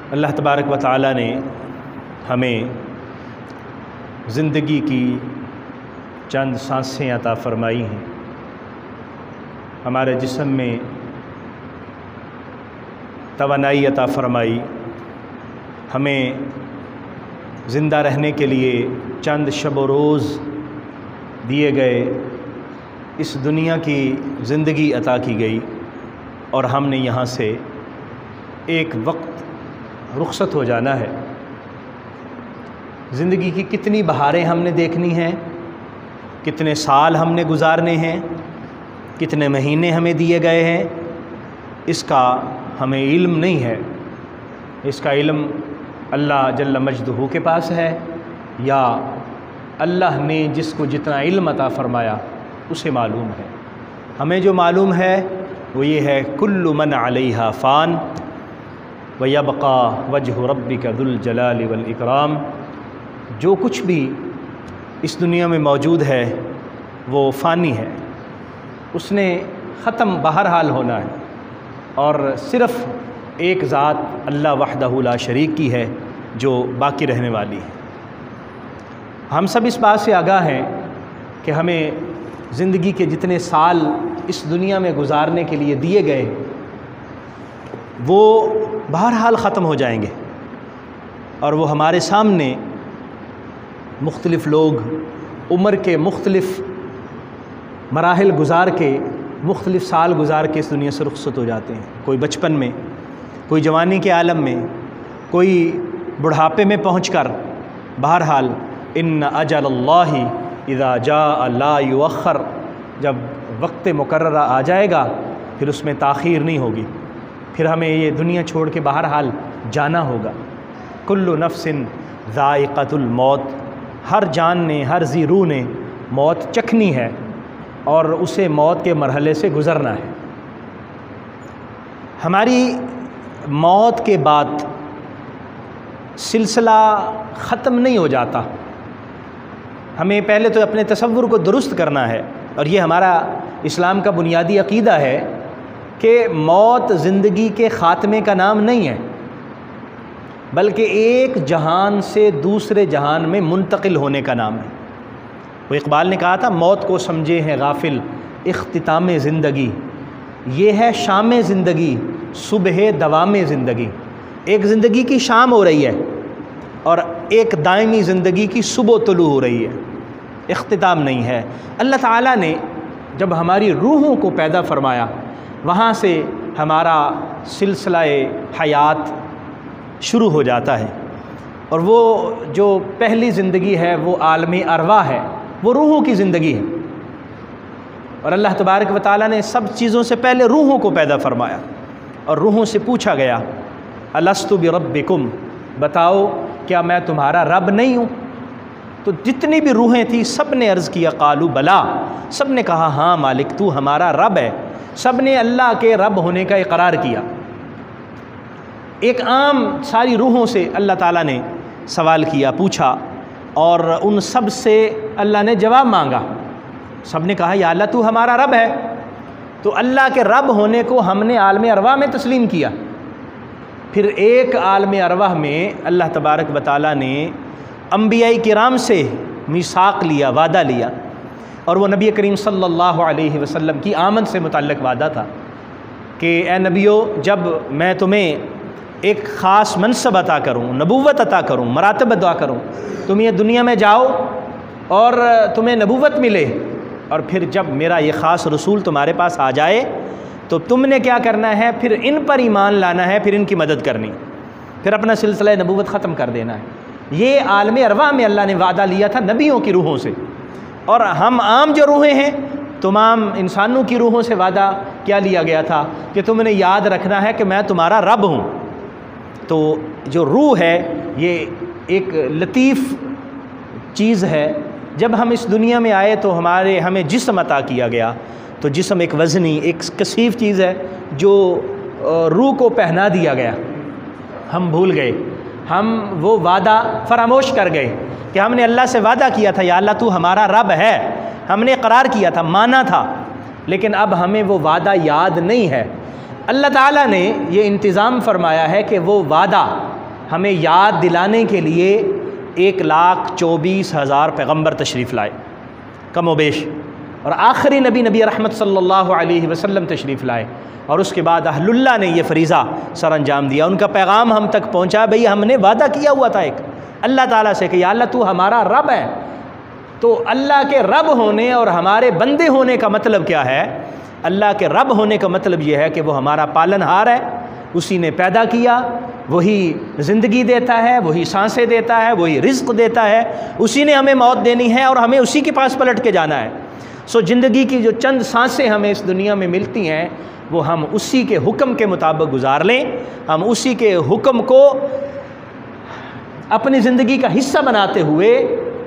अल्लाह तबारक व तआला ने हमें ज़िंदगी की चंद सांसें अता फ़रमाई हैं। हमारे जिस्म में तवानाई अता फ़रमाई, हमें ज़िंदा रहने के लिए चंद शब व रोज़ दिए गए, इस दुनिया की ज़िंदगी अता की गई और हमने यहाँ से एक वक्त रुखसत हो जाना है। ज़िंदगी की कितनी बहारें हमने देखनी हैं, कितने साल हमने गुजारने हैं, कितने महीने हमें दिए गए हैं, इसका हमें इल्म नहीं है। इसका इल्म अल्लाह जल्ल मजदहू के पास है, या अल्लाह ने जिसको जितना इल्म अता फ़रमाया उसे मालूम है। हमें जो मालूम है वो ये है, कुल्लु मन अलैहा फ़ान व यबक़ा वजहु रब्बिका दुल जलाली वल इकराम। जो कुछ भी इस दुनिया में मौजूद है वो फ़ानी है, उसने ख़त्म बहरहाल होना है, और सिर्फ़ एक ज़ात अल्लाह वहदहु ला शरीक की है जो बाकी रहने वाली है। हम सब इस बात से आगाह हैं कि हमें ज़िंदगी के जितने साल इस दुनिया में गुजारने के लिए दिए गए वो बहरहाल ख़त्म हो जाएंगे, और वो हमारे सामने मुख्तलिफ़ लोग उम्र के मुख्तलिफ़ मराहिल गुज़ार के, मुख्तलिफ़ साल गुज़ार के इस दुनिया से रुखसत हो जाते हैं। कोई बचपन में, कोई जवानी के आलम में, कोई बुढ़ापे में पहुँचकर। बहरहाल इन्न अजलल्लाहि इज़ा जाअ ला युअख्खर, जब वक्त मुकर्ररा आ जाएगा फिर उसमें ताख़ीर नहीं होगी, फिर हमें ये दुनिया छोड़ के बहरहाल जाना होगा। कुल्लु नफ्सिन ज़ाइक़तुल मौत, हर जान ने, हर ज़ी रूह ने मौत चखनी है और उसे मौत के मरहले से गुज़रना है। हमारी मौत के बाद सिलसिला ख़त्म नहीं हो जाता। हमें पहले तो अपने तसव्वुर को दुरुस्त करना है, और ये हमारा इस्लाम का बुनियादी अक़ीदा है कि मौत ज़िंदगी के ख़ात्मे का नाम नहीं है, बल्कि एक जहान से दूसरे जहान में मुंतकिल होने का नाम है। वो इक़बाल ने कहा था, मौत को समझे हैं गाफिल इख्तिताम ज़िंदगी, ये है शाम ज़िंदगी सुबह दवाम ज़िंदगी। एक ज़िंदगी की शाम हो रही है और एक दायमी ज़िंदगी की सुबह तुलू हो रही है, इख्तिताम नहीं है। अल्लाह ताला ने जब हमारी रूहों को पैदा फरमाया, वहाँ से हमारा सिलसिला-ए हयात शुरू हो जाता है, और वो जो पहली ज़िंदगी है वो आलमी अरवाह है, वो रूहों की ज़िंदगी है। और अल्लाह तबारक व तआला ने सब चीज़ों से पहले रूहों को पैदा फरमाया, और रूहों से पूछा गया, अलस्तु बिरब्बिकुम, बताओ क्या मैं तुम्हारा रब नहीं हूँ? तो जितनी भी रूहें थी सब ने अर्ज़ किया, कालू बला, सब ने कहा हाँ मालिक तू हमारा रब है। सब ने अल्लाह के रब होने का इकरार किया। एक आम सारी रूहों से अल्लाह ताला ने सवाल किया, पूछा, और उन सब से अल्लाह ने जवाब मांगा। सब ने कहा या अल्लाह तू हमारा रब है। तो अल्लाह के रब होने को हमने आलम अरवाह में तस्लीम किया। फिर एक आलम अरवाह में अल्लाह तबारक व तआला ने अंबियाई किराम से मीसाक लिया, वादा लिया, और वो नबी करीम सल्लल्लाहु अलैहि वसल्लम की आमद से मुतल्लिक़ वादा था कि ए नबियो, जब मैं तुम्हें एक ख़ास मनसब अता करूँ, नबूवत अता करूँ, मरातब अता करूँ, तुम ये दुनिया में जाओ और तुम्हें नबूवत मिले, और फिर जब मेरा ये ख़ास रसूल तुम्हारे पास आ जाए तो तुमने क्या करना है, फिर इन पर ईमान लाना है, फिर इनकी मदद करनी, फिर अपना सिलसिला नबूवत ख़त्म कर देना है। ये आलम अरवाह में अल्लाह ने वादा लिया था नबियों की रूहों से। और हम आम जो रूहें हैं, तमाम इंसानों की रूहों से वादा क्या लिया गया था कि तुमने याद रखना है कि मैं तुम्हारा रब हूँ। तो जो रूह है ये एक लतीफ़ चीज़ है। जब हम इस दुनिया में आए तो हमें जिस्म अता किया गया, तो जिस्म एक वज़नी, एक कसीफ चीज़ है जो रूह को पहना दिया गया। हम भूल गए, हम वो वादा फरामोश कर गए कि हमने अल्लाह से वादा किया था, या अल्लाह तू हमारा रब है, हमने इक़रार किया था, माना था, लेकिन अब हमें वो वादा याद नहीं है। अल्लाह ताला ने ये इंतज़ाम फरमाया है कि वो वादा हमें याद दिलाने के लिए 1,24,000 पैगम्बर तशरीफ़ लाए कमोबेश, और आखिरी नबी रहमत सल्लल्लाहु अलैहि वसल्लम तशरीफ़ लाए, और उसके बाद अहलुल्लाह ने यह फ़रीज़ा सर अंजाम दिया। उनका पैगाम हम तक पहुँचा। भाई हमने वादा किया हुआ था एक अल्लाह ताला से कि या अल्लाह तू हमारा रब है। तो अल्लाह के रब होने और हमारे बंदे होने का मतलब क्या है? अल्लाह के रब होने का मतलब यह है कि वो हमारा पालनहार है, उसी ने पैदा किया, वही ज़िंदगी देता है, वही सांसें देता है, वही रिज़्क़ देता है, उसी ने हमें मौत देनी है और हमें उसी के पास पलट के जाना है। सो ज़िंदगी की जो चंद सांसें हमें इस दुनिया में मिलती हैं वो हम उसी के हुक्म के मुताबिक गुजार लें, हम उसी के हुक्म को अपनी ज़िंदगी का हिस्सा बनाते हुए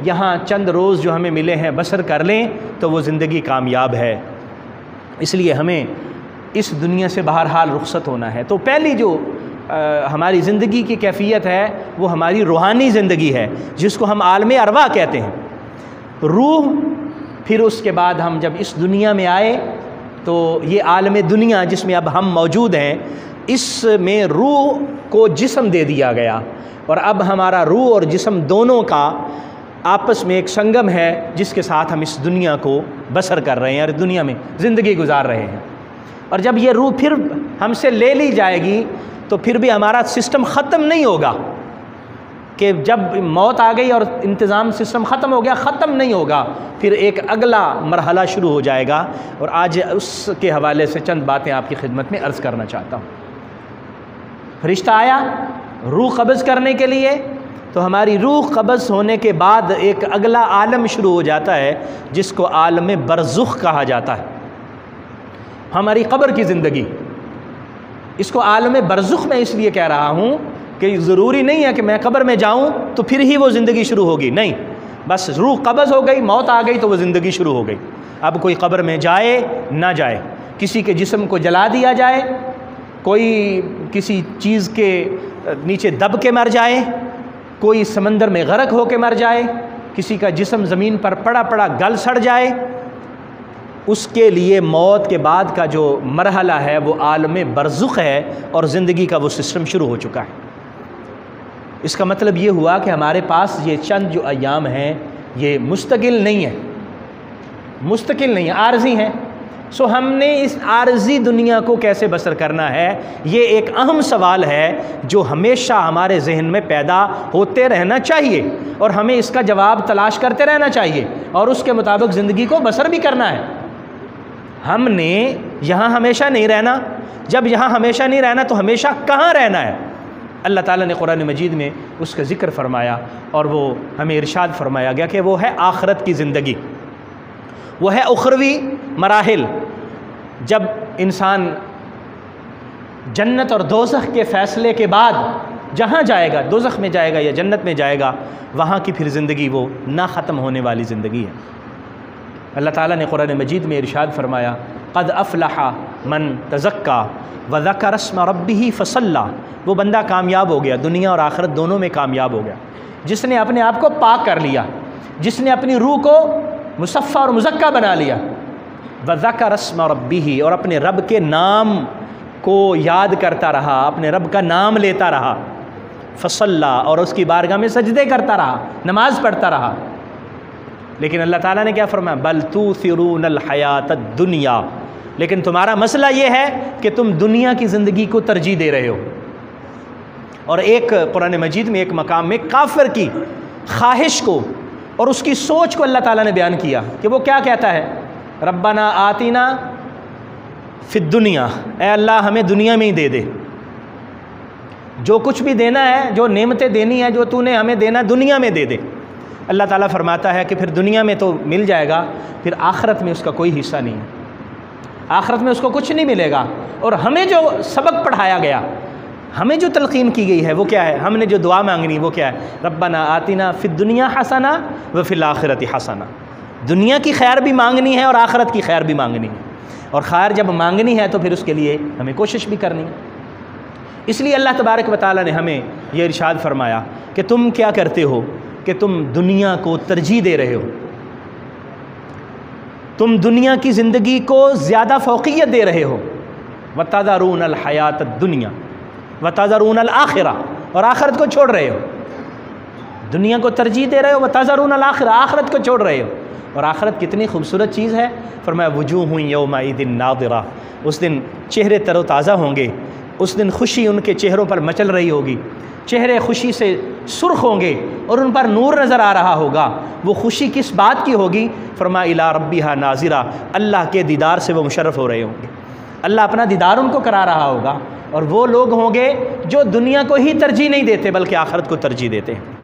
यहाँ चंद रोज़ जो हमें मिले हैं बसर कर लें तो वो ज़िंदगी कामयाब है। इसलिए हमें इस दुनिया से बहरहाल रुखसत होना है। तो पहली जो हमारी ज़िंदगी की कैफियत है वो हमारी रूहानी ज़िंदगी है, जिसको हम आलम अरवा कहते हैं, रूह। फिर उसके बाद हम जब इस दुनिया में आए तो ये आलम दुनिया जिसमें अब हम मौजूद हैं, इसमें रूह को जिस्म दे दिया गया, और अब हमारा रूह और जिस्म दोनों का आपस में एक संगम है जिसके साथ हम इस दुनिया को बसर कर रहे हैं और दुनिया में ज़िंदगी गुजार रहे हैं। और जब ये रूह फिर हमसे ले ली जाएगी तो फिर भी हमारा सिस्टम ख़त्म नहीं होगा कि जब मौत आ गई और इंतज़ाम सिस्टम ख़त्म हो गया, ख़त्म नहीं होगा। फिर एक अगला मरहला शुरू हो जाएगा, और आज उसके हवाले से चंद बातें आपकी खिदमत में अर्ज़ करना चाहता हूँ। फरिश्ता आया रूह कब्ज़ करने के लिए, तो हमारी रूह कब्ज़ होने के बाद एक अगला आलम शुरू हो जाता है जिसको आलम बरज़ुख कहा जाता है, हमारी कब्र की ज़िंदगी। इसको आलम बरज़ुख मैं इसलिए कह रहा हूँ कि ज़रूरी नहीं है कि मैं कब्र में जाऊँ तो फिर ही वो ज़िंदगी शुरू होगी, नहीं, बस रूह कब्ज़ हो गई, मौत आ गई तो वो ज़िंदगी शुरू हो गई। अब कोई कब्र में जाए ना जाए, किसी के जिस्म को जला दिया जाए, कोई किसी चीज़ के नीचे दब के मर जाए, कोई समंदर में गरक हो के मर जाए, किसी का जिस्म ज़मीन पर पड़ा पड़ा गल सड़ जाए, उसके लिए मौत के बाद का जो मरहला है वो आलम बरज़ुख है और ज़िंदगी का वो सिस्टम शुरू हो चुका है। इसका मतलब ये हुआ कि हमारे पास ये चंद जो अय्याम हैं ये मुस्तकिल नहीं है, मुस्तकिल नहीं है, आर्जी हैं। सो हमने इस आर्जी दुनिया को कैसे बसर करना है, ये एक अहम सवाल है जो हमेशा हमारे जहन में पैदा होते रहना चाहिए, और हमें इसका जवाब तलाश करते रहना चाहिए और उसके मुताबिक ज़िंदगी को बसर भी करना है। हमने यहाँ हमेशा नहीं रहना, जब यहाँ हमेशा नहीं रहना तो हमेशा कहाँ रहना है? अल्लाह ताला ने कुरान मजीद में उसका ज़िक्र फरमाया, और वो हमें इरशाद फरमाया गया कि वो है आखिरत की ज़िंदगी, वो है उखरवी मराहिल। जब इंसान जन्नत और दोज़ख के फ़ैसले के बाद जहाँ जाएगा, दोज़ख में जाएगा या जन्नत में जाएगा, वहाँ की फिर ज़िंदगी वो ना ख़त्म होने वाली ज़िंदगी है। अल्लाह ताला ने कुरान मजीद में इरशाद फरमाया, क़द अफ़लहा मन तज़क्का व ज़करा अस्म रब्बिही फ़सल्ला। वो बंदा कामयाब हो गया, दुनिया और आखिरत दोनों में कामयाब हो गया, जिसने अपने आप को पाक कर लिया, जिसने अपनी रूह को मुसफ़्फ़ा और मुज़क्का बना लिया। व ज़करा अस्म रब्बिही, और अपने रब के नाम को याद करता रहा, अपने रब का नाम लेता रहा। फ़सल्ला, और उसकी बारगाह में सजदे करता रहा, नमाज़ पढ़ता रहा। लेकिन अल्लाह ताला ने क्या फरमाया? बल तूसिरूनल हयातद दुनिया, लेकिन तुम्हारा मसला ये है कि तुम दुनिया की ज़िंदगी को तरजीह दे रहे हो। और एक कुरान मजीद में एक मकाम में काफिर की ख्वाहिश को और उसकी सोच को अल्लाह ताला ने बयान किया कि वो क्या कहता है, रब्बना आतीना फिद दुनिया, ऐ अल्लाह हमें दुनिया में ही दे दे, जो कुछ भी देना है, जो नेमतें देनी है, जो तूने हमें देना दुनिया में दे दे। अल्लाह ताला फरमाता है कि फिर दुनिया में तो मिल जाएगा, फिर आखिरत में उसका कोई हिस्सा नहीं है, आखिरत में उसको कुछ नहीं मिलेगा। और हमें जो सबक पढ़ाया गया, हमें जो तलकीन की गई है वो क्या है? हमने जो दुआ मांगनी वो क्या है? रब्बना आतिना फिद दुनिया हसना व फिल आखिरति हसना। दुनिया की खैर भी मांगनी है और आखिरत की खैर भी मांगनी है, और खैर जब मांगनी है तो फिर उसके लिए हमें कोशिश भी करनी है। इसलिए अल्लाह तबारक व तआला ने हमें यह इरशाद फरमाया कि तुम क्या करते हो कि तुम दुनिया को तरजीह दे रहे हो, तुम दुनिया की ज़िंदगी को ज़्यादा फ़ौक़ियत दे रहे हो। वतज़रून अल हयात दुनिया वतज़रून अल आखिरा, और आखिरत को छोड़ रहे हो। दुनिया को तरजीह दे रहे हो, व तज़रून अल आखिरा, आखिरत को छोड़ रहे हो। और आखिरत कितनी खूबसूरत चीज़ है। फरमाया वुजूहुन यौमइदिन नाज़िरा, उस दिन चेहरे तरोताज़ा होंगे, उस दिन खुशी उनके चेहरों पर मचल रही होगी, चेहरे खुशी से सुर्ख होंगे और उन पर नूर नज़र आ रहा होगा। वो खुशी किस बात की होगी? फरमाया इला रब्बिहा नाज़िरा, अल्लाह के दीदार से वो मुशर्रफ़ हो रहे होंगे, अल्लाह अपना दीदार उनको करा रहा होगा। और वो लोग होंगे जो दुनिया को ही तरजीह नहीं देते बल्कि आखिरत को तरजीह देते हैं।